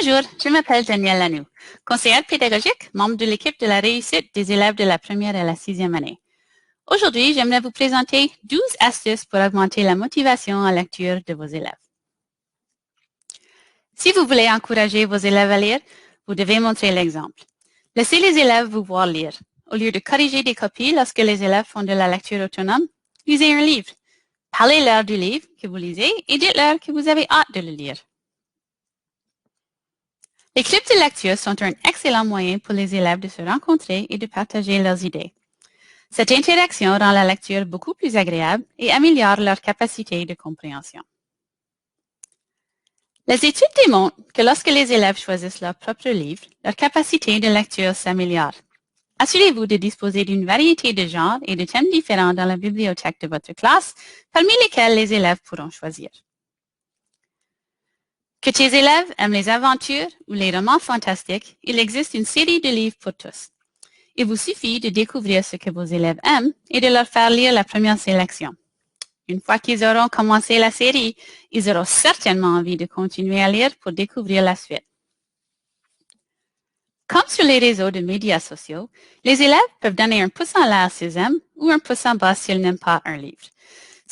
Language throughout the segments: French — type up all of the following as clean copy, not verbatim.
Bonjour, je m'appelle Danielle Lanou, conseillère pédagogique, membre de l'équipe de la réussite des élèves de la première à la sixième année. Aujourd'hui, j'aimerais vous présenter 12 astuces pour augmenter la motivation en lecture de vos élèves. Si vous voulez encourager vos élèves à lire, vous devez montrer l'exemple. Laissez les élèves vous voir lire. Au lieu de corriger des copies lorsque les élèves font de la lecture autonome, lisez un livre. Parlez-leur du livre que vous lisez et dites-leur que vous avez hâte de le lire. Les clubs de lecture sont un excellent moyen pour les élèves de se rencontrer et de partager leurs idées. Cette interaction rend la lecture beaucoup plus agréable et améliore leur capacité de compréhension. Les études démontrent que lorsque les élèves choisissent leur propre livre, leur capacité de lecture s'améliore. Assurez-vous de disposer d'une variété de genres et de thèmes différents dans la bibliothèque de votre classe, parmi lesquels les élèves pourront choisir. Que tes élèves aiment les aventures ou les romans fantastiques, il existe une série de livres pour tous. Il vous suffit de découvrir ce que vos élèves aiment et de leur faire lire la première sélection. Une fois qu'ils auront commencé la série, ils auront certainement envie de continuer à lire pour découvrir la suite. Comme sur les réseaux de médias sociaux, les élèves peuvent donner un pouce en l'air s'ils aiment ou un pouce en bas s'ils n'aiment pas un livre.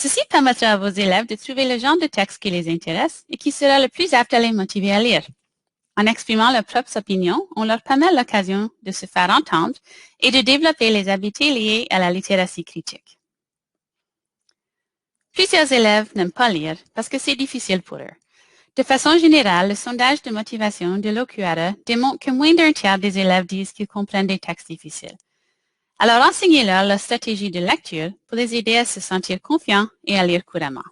Ceci permettra à vos élèves de trouver le genre de texte qui les intéresse et qui sera le plus apte à les motiver à lire. En exprimant leurs propres opinions, on leur permet l'occasion de se faire entendre et de développer les habiletés liées à la littératie critique. Plusieurs élèves n'aiment pas lire parce que c'est difficile pour eux. De façon générale, le sondage de motivation de l'OQRA démontre que moins d'un tiers des élèves disent qu'ils comprennent des textes difficiles. Alors enseignez-leur la stratégie de lecture pour les aider à se sentir confiants et à lire couramment.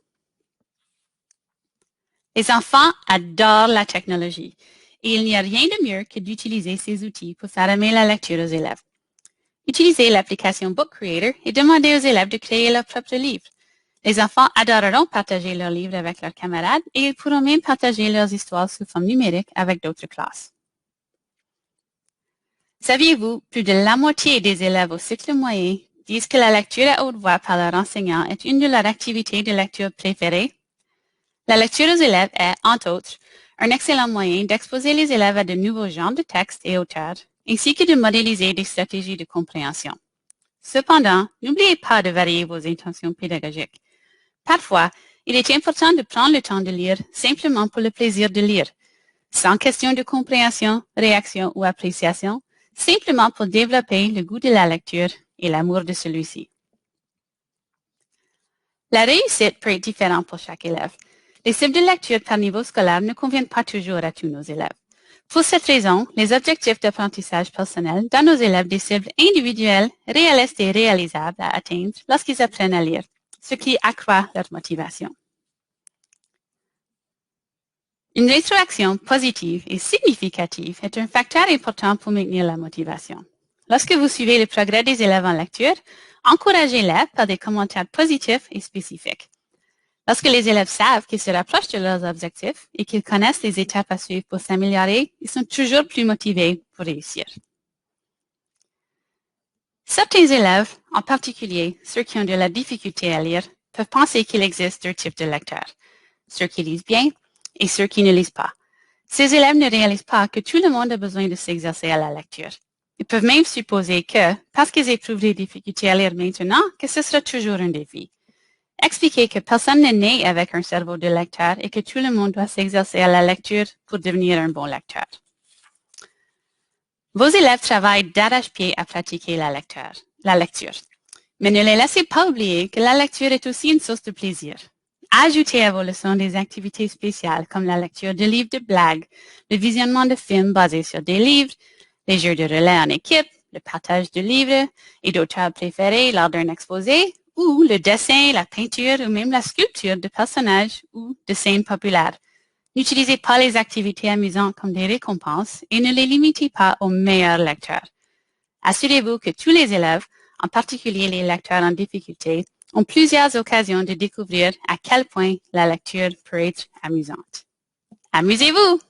Les enfants adorent la technologie et il n'y a rien de mieux que d'utiliser ces outils pour faire aimer la lecture aux élèves. Utilisez l'application Book Creator et demandez aux élèves de créer leur propre livre. Les enfants adoreront partager leurs livres avec leurs camarades et ils pourront même partager leurs histoires sous forme numérique avec d'autres classes. Saviez-vous, plus de la moitié des élèves au cycle moyen disent que la lecture à haute voix par leur enseignant est une de leurs activités de lecture préférées? La lecture aux élèves est, entre autres, un excellent moyen d'exposer les élèves à de nouveaux genres de textes et auteurs, ainsi que de modéliser des stratégies de compréhension. Cependant, n'oubliez pas de varier vos intentions pédagogiques. Parfois, il est important de prendre le temps de lire simplement pour le plaisir de lire, sans question de compréhension, réaction ou appréciation, simplement pour développer le goût de la lecture et l'amour de celui-ci. La réussite peut être différente pour chaque élève. Les cibles de lecture par niveau scolaire ne conviennent pas toujours à tous nos élèves. Pour cette raison, les objectifs d'apprentissage personnel donnent aux élèves des cibles individuelles, réalistes et réalisables à atteindre lorsqu'ils apprennent à lire, ce qui accroît leur motivation. Une rétroaction positive et significative est un facteur important pour maintenir la motivation. Lorsque vous suivez le progrès des élèves en lecture, encouragez-les par des commentaires positifs et spécifiques. Lorsque les élèves savent qu'ils se rapprochent de leurs objectifs et qu'ils connaissent les étapes à suivre pour s'améliorer, ils sont toujours plus motivés pour réussir. Certains élèves, en particulier ceux qui ont de la difficulté à lire, peuvent penser qu'il existe deux types de lecteurs, ceux qui lisent bien et ceux qui ne lisent pas. Ces élèves ne réalisent pas que tout le monde a besoin de s'exercer à la lecture. Ils peuvent même supposer que, parce qu'ils éprouvent des difficultés à lire maintenant, que ce sera toujours un défi. Expliquez que personne n'est né avec un cerveau de lecteur et que tout le monde doit s'exercer à la lecture pour devenir un bon lecteur. Vos élèves travaillent d'arrache-pied à pratiquer la lecture. Mais ne les laissez pas oublier que la lecture est aussi une source de plaisir. Ajoutez à vos leçons des activités spéciales comme la lecture de livres de blagues, le visionnement de films basés sur des livres, les jeux de relais en équipe, le partage de livres et d'auteurs préférés lors d'un exposé, ou le dessin, la peinture ou même la sculpture de personnages ou de scènes populaires. N'utilisez pas les activités amusantes comme des récompenses et ne les limitez pas aux meilleurs lecteurs. Assurez-vous que tous les élèves, en particulier les lecteurs en difficulté, ont plusieurs occasions de découvrir à quel point la lecture peut être amusante. Amusez-vous!